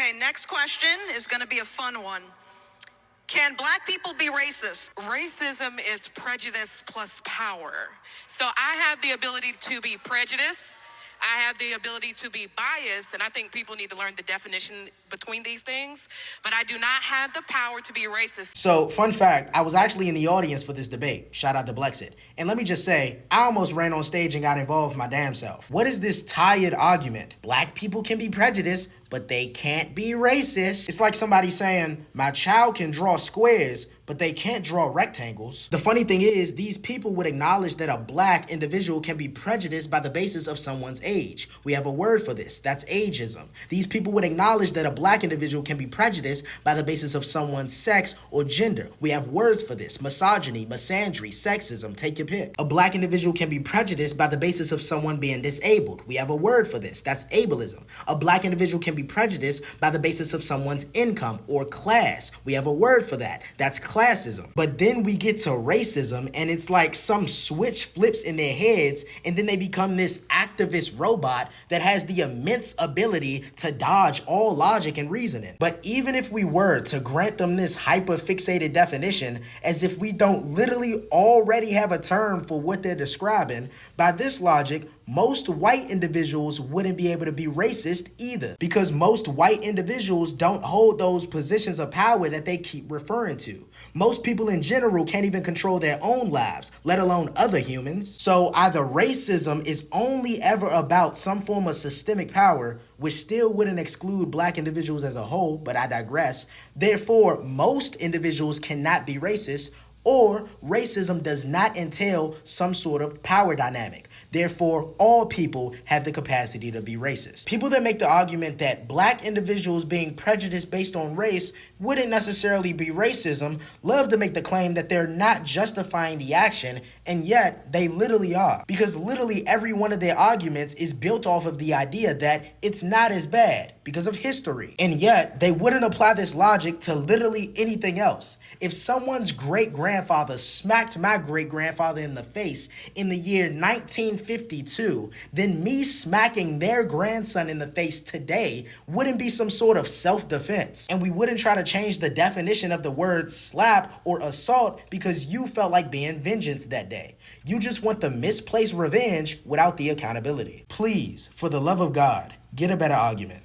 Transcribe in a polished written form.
Okay, next question is going to be a fun one. Can black people be racist? Racism is prejudice plus power. So I have the ability to be prejudiced. I have the ability to be biased, and I think people need to learn the definition between these things. But I do not have the power to be racist. So, fun fact, I was actually in the audience for this debate. Shout out to Blexit. And let me just say, I almost ran on stage and got involved my damn self. What is this tired argument? Black people can be prejudiced, but they can't be racist. It's like somebody saying, my child can draw squares, but they can't draw rectangles. The funny thing is, these people would acknowledge that a black individual can be prejudiced by the basis of someone's age. We have a word for this. That's ageism. These people would acknowledge that a black individual can be prejudiced by the basis of someone's sex or gender. We have words for this. Misogyny, misandry, sexism, take your pick. A black individual can be prejudiced by the basis of someone being disabled. We have a word for this. That's ableism. A black individual can be prejudiced by the basis of someone's income or class. We have a word for that. That's classism. But then we get to racism, and it's like some switch flips in their heads, and then they become this activist robot that has the immense ability to dodge all logic and reasoning. But even if we were to grant them this hyper-fixated definition, as if we don't literally already have a term for what they're describing, by this logic, most white individuals wouldn't be able to be racist either, because most white individuals don't hold those positions of power that they keep referring to. Most people in general can't even control their own lives, let alone other humans. So either racism is only ever about some form of systemic power, which still wouldn't exclude black individuals as a whole, but I digress. Therefore, most individuals cannot be racist, or racism does not entail some sort of power dynamic. Therefore, all people have the capacity to be racist. People that make the argument that black individuals being prejudiced based on race wouldn't necessarily be racism love to make the claim that they're not justifying the action, and yet they literally are. Because literally every one of their arguments is built off of the idea that it's not as bad because of history. And yet they wouldn't apply this logic to literally anything else. If someone's great-grandfather smacked my great-grandfather in the face in the year 1952, then me smacking their grandson in the face today wouldn't be some sort of self-defense. And we wouldn't try to change the definition of the word slap or assault because you felt like being vengeance that day. You just want the misplaced revenge without the accountability. Please, for the love of God, get a better argument.